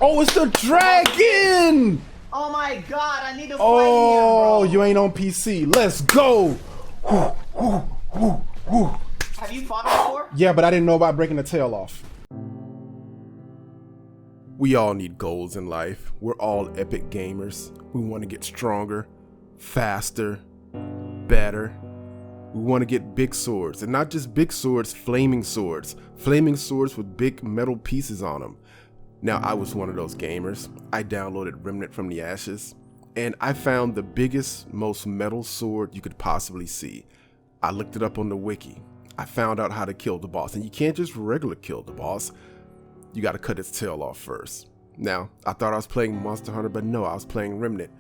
Oh, it's the dragon! Oh my god, I need to fight him, Oh, bro. you ain't on PC. Let's go! Have you fought him before? Yeah, but I didn't know about breaking the tail off. We all need goals in life. We're all epic gamers. We want to get stronger, faster, better. We want to get big swords, and not just big swords, flaming swords. Flaming swords with big metal pieces on them. Now, I was one of those gamers. I downloaded Remnant From The Ashes, and I found the biggest, most metal sword you could possibly see. I looked it up on the wiki. I found out how to kill the boss, and you can't just regular kill the boss. You gotta cut its tail off first. Now, I thought I was playing Monster Hunter, but no, I was playing Remnant.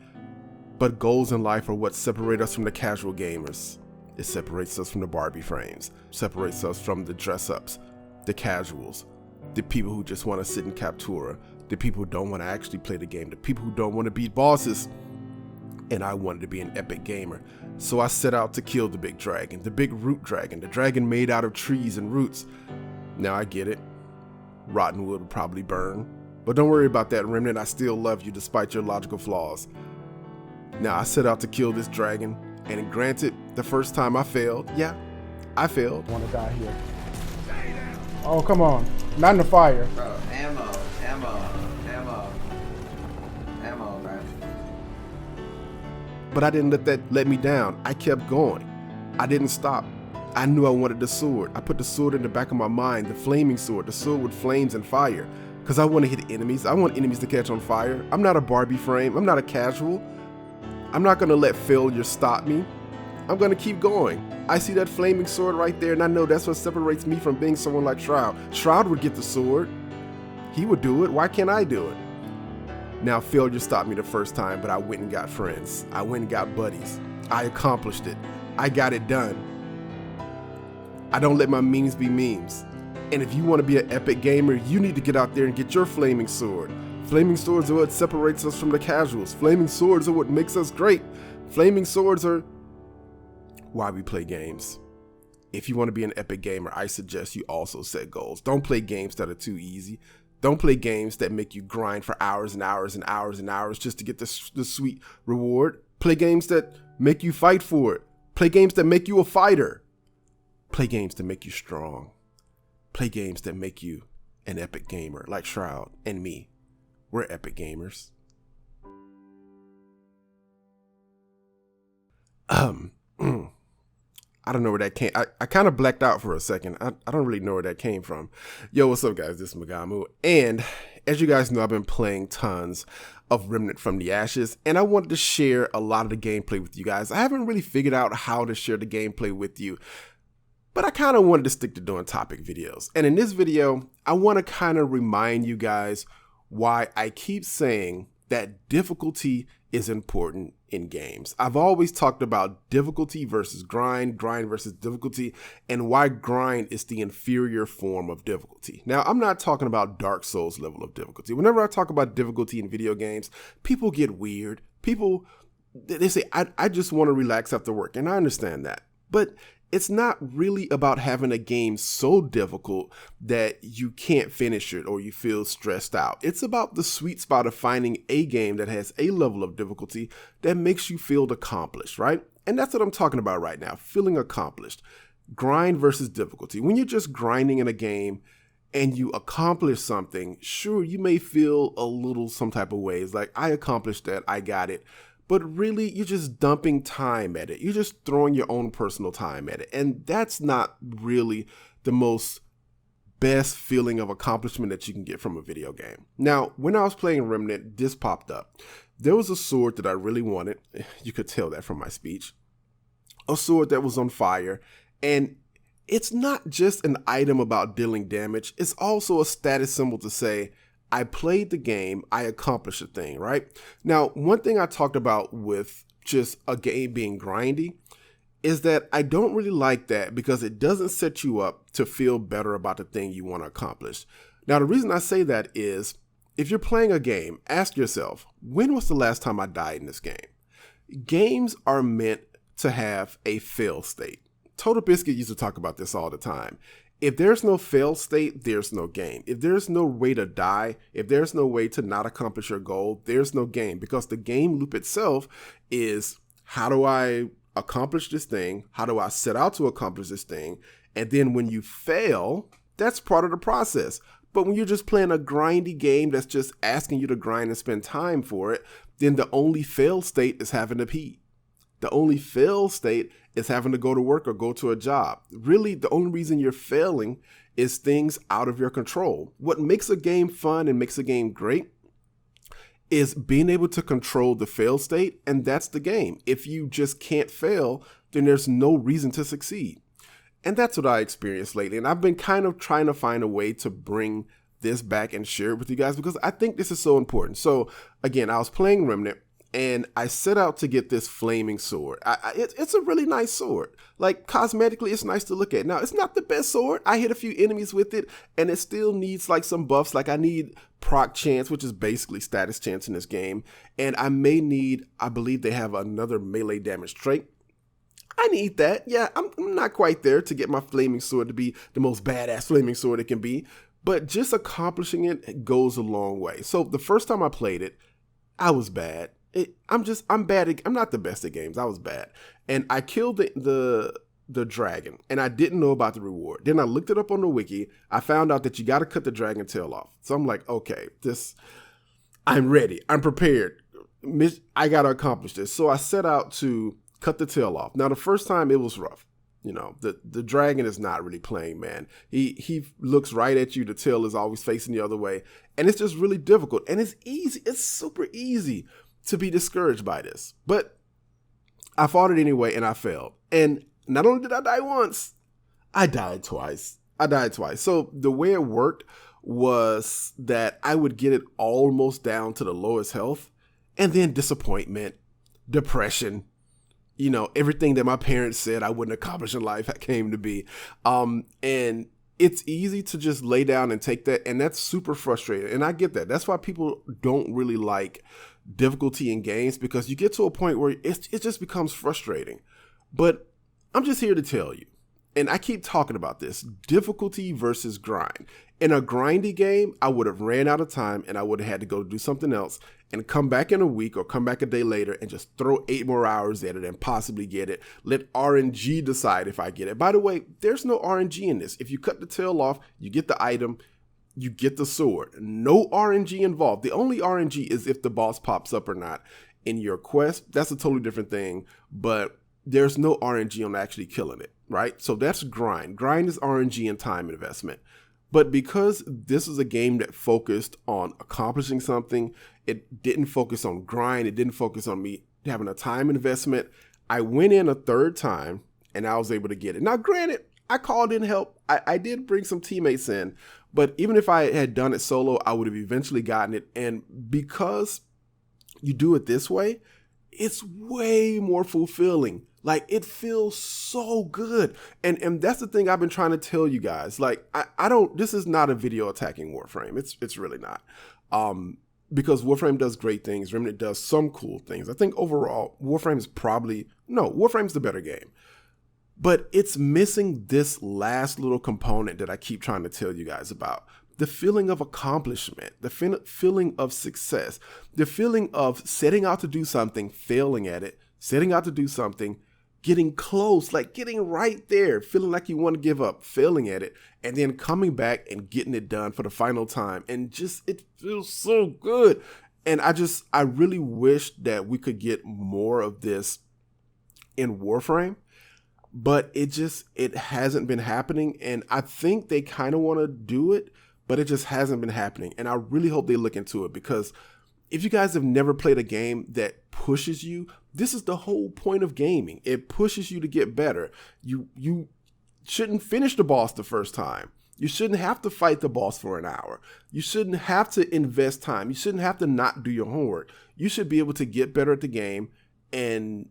But goals in life are what separate us from the casual gamers. It separates us from the Barbie frames, separates us from the dress-ups, the casuals, the people who just want to sit in Captura, the people who don't want to actually play the game, the people who don't want to beat bosses. And I wanted to be an epic gamer. So I set out to kill the big dragon, the big root dragon, the dragon made out of trees and roots. Now I get it. Rotten wood would probably burn. But don't worry about that, Remnant. I still love you despite your logical flaws. Now I set out to kill this dragon. And granted, the first time I failed. Yeah, I failed. I want to die here. Oh, come on. Not in the fire. Bro, ammo, bro. But I didn't let that let me down. I kept going. I didn't stop. I knew I wanted the sword. I put the sword in the back of my mind, the flaming sword, the sword with flames and fire. Because I want to hit enemies. I want enemies to catch on fire. I'm not a Barbie frame. I'm not a casual. I'm not going to let failure stop me. I'm going to keep going. I see that flaming sword right there, and I know that's what separates me from being someone like Shroud. Shroud would get the sword. He would do it. Why can't I do it? Now, failure stopped me the first time, but I went and got friends. I went and got buddies. I accomplished it. I got it done. I don't let my memes be memes. And if you want to be an epic gamer, you need to get out there and get your flaming sword. Flaming swords are what separates us from the casuals. Flaming swords are what makes us great. Flaming swords are why we play games. If you want to be an epic gamer, I suggest you also set goals. Don't play games that are too easy. Don't play games that make you grind for hours and hours and hours and hours just to get the sweet reward. Play games that make you fight for it. Play games that make you a fighter. Play games that make you strong. Play games that make you an epic gamer like Shroud and me. We're epic gamers. I don't know where that came. I kind of blacked out for a second. I don't really know where that came from. Yo, what's up, guys? This is Magamu. And as you guys know, I've been playing tons of Remnant From The Ashes, and I wanted to share a lot of the gameplay with you guys. I haven't really figured out how to share the gameplay with you, but I kind of wanted to stick to doing topic videos. And in this video, I want to kind of remind you guys why I keep saying that difficulty is important in games. I've always talked about difficulty versus grind, grind versus difficulty, and why grind is the inferior form of difficulty. Now, I'm not talking about Dark Souls level of difficulty. Whenever I talk about difficulty in video games, people get weird. People, they say, I just want to relax after work, and I understand that. But it's not really about having a game so difficult that you can't finish it or you feel stressed out. It's about the sweet spot of finding a game that has a level of difficulty that makes you feel accomplished, right? And that's what I'm talking about right now, feeling accomplished. Grind versus difficulty. When you're just grinding in a game and you accomplish something, sure, you may feel a little some type of ways, like I accomplished that, I got it. But really, you're just dumping time at it. You're just throwing your own personal time at it. And that's not really the most best feeling of accomplishment that you can get from a video game. Now, when I was playing Remnant, this popped up. There was a sword that I really wanted. You could tell that from my speech. A sword that was on fire. And it's not just an item about dealing damage. It's also a status symbol to say, I played the game, I accomplished a thing, right? Now, one thing I talked about with just a game being grindy is that I don't really like that because it doesn't set you up to feel better about the thing you want to accomplish. Now, the reason I say that is if you're playing a game, ask yourself, when was the last time I died in this game? Games are meant to have a fail state. Total Biscuit used to talk about this all the time. If there's no fail state, there's no game. If there's no way to die, if there's no way to not accomplish your goal, there's no game, because the game loop itself is, how do I accomplish this thing? How do I set out to accomplish this thing? And then when you fail, that's part of the process. But when you're just playing a grindy game that's just asking you to grind and spend time for it, then the only fail state is having to pee. The only fail state is having to go to work or go to a job. Really, the only reason you're failing is things out of your control. What makes a game fun and makes a game great is being able to control the fail state, and that's the game. If you just can't fail, then there's no reason to succeed. And that's what I experienced lately. And I've been kind of trying to find a way to bring this back and share it with you guys, because I think this is so important. So again, I was playing Remnant, and I set out to get this flaming sword. It's a really nice sword. Like, cosmetically, it's nice to look at. Now, it's not the best sword. I hit a few enemies with it, and it still needs like some buffs. Like, I need proc chance, which is basically status chance in this game. And I may need, I believe they have another melee damage trait. I need that. Yeah, I'm not quite there to get my flaming sword to be the most badass flaming sword it can be. But just accomplishing it goes a long way. So the first time I played it, I was bad. I'm bad. I'm not the best at games. I was bad. And I killed the dragon, and I didn't know about the reward. Then I looked it up on the wiki. I found out that you got to cut the dragon tail off. So I'm like, okay, I'm ready. I'm prepared. I got to accomplish this. So I set out to cut the tail off. Now, the first time it was rough. You know, the dragon is not really playing, man. He looks right at you. The tail is always facing the other way. And it's just really difficult. And it's easy. It's super easy to be discouraged by this. But I fought it anyway, and I failed. And not only did I die once, I died twice. So the way it worked was that I would get it almost down to the lowest health, and then disappointment, depression, you know, everything that my parents said I wouldn't accomplish in life came to be. And it's easy to just lay down and take that. And that's super frustrating. And I get that. That's why people don't really like difficulty in games, because you get to a point where it just becomes frustrating. But I'm just here to tell you, and I keep talking about this, difficulty versus grind. In a grindy game, I would have ran out of time, and I would have had to go do something else and come back in a week or come back a day later and just throw 8 more hours at it and possibly get it. Let RNG decide if I get it. By the way, there's no RNG in this. If you cut the tail off, you get the item, you get the sword. No RNG involved. The only RNG is if the boss pops up or not in your quest. That's a totally different thing, but there's no RNG on actually killing it, right? So that's grind. Grind is RNG and time investment. But because this is a game that focused on accomplishing something, it didn't focus on grind, it didn't focus on me having a time investment, I went in a third time and I was able to get it. Now, granted, I called in help. I did bring some teammates in, but even if I had done it solo, I would have eventually gotten it. And because you do it this way, it's way more fulfilling. Like, it feels so good. And that's the thing I've been trying to tell you guys. Like, I don't, this is not a video attacking Warframe. It's really not. Because Warframe does great things. Remnant does some cool things. I think overall, Warframe's the better game. But it's missing this last little component that I keep trying to tell you guys about. The feeling of accomplishment, the feeling of success, the feeling of setting out to do something, failing at it, setting out to do something, getting close, like getting right there, feeling like you want to give up, failing at it, and then coming back and getting it done for the final time. And just, it feels so good. And I really wish that we could get more of this in Warframe, but it hasn't been happening. And I think they kind of want to do it, but it just hasn't been happening. And I really hope they look into it, because if you guys have never played a game that pushes you, this is the whole point of gaming. It pushes you to get better. You shouldn't finish the boss the first time. You shouldn't have to fight the boss for an hour. You shouldn't have to invest time. You shouldn't have to not do your homework. You should be able to get better at the game and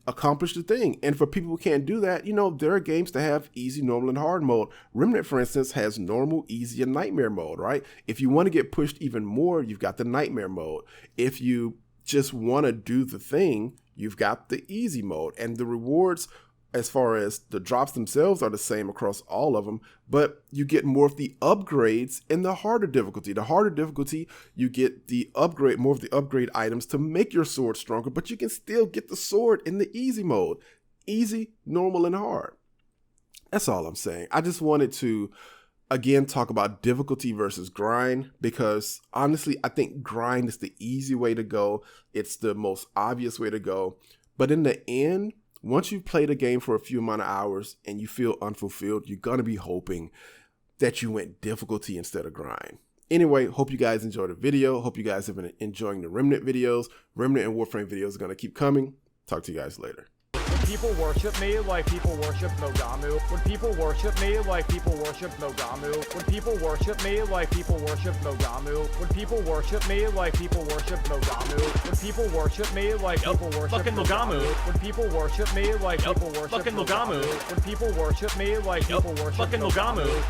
accomplish the thing. And for people who can't do that, you know, there are games that have easy, normal, and hard mode. Remnant, for instance, has normal, easy, and nightmare mode, right? If you want to get pushed even more, you've got the nightmare mode. If you just want to do the thing, you've got the easy mode. And the rewards as far as the drops themselves are the same across all of them, but you get more of the upgrades in the harder difficulty. The harder difficulty, you get the upgrade, more of the upgrade items to make your sword stronger, but you can still get the sword in the easy mode. Easy, normal, and hard. That's all I'm saying. I just wanted to, again, talk about difficulty versus grind, because honestly, I think grind is the easy way to go. It's the most obvious way to go. But in the end, once you've played a game for a few amount of hours and you feel unfulfilled, you're going to be hoping that you went difficulty instead of grind. Anyway, hope you guys enjoyed the video. Hope you guys have been enjoying the Remnant videos. Remnant and Warframe videos are going to keep coming. Talk to you guys later. When people worship me like people worship Mogamu. When people worship me like people worship Mogamu. When people worship me like people worship Mogamu. When people worship me like people worship Mogamu. When people worship me like people worship fucking Mogamu. When people worship me like people worship fucking Mogamu. When people worship me like people worship fucking Mogamu.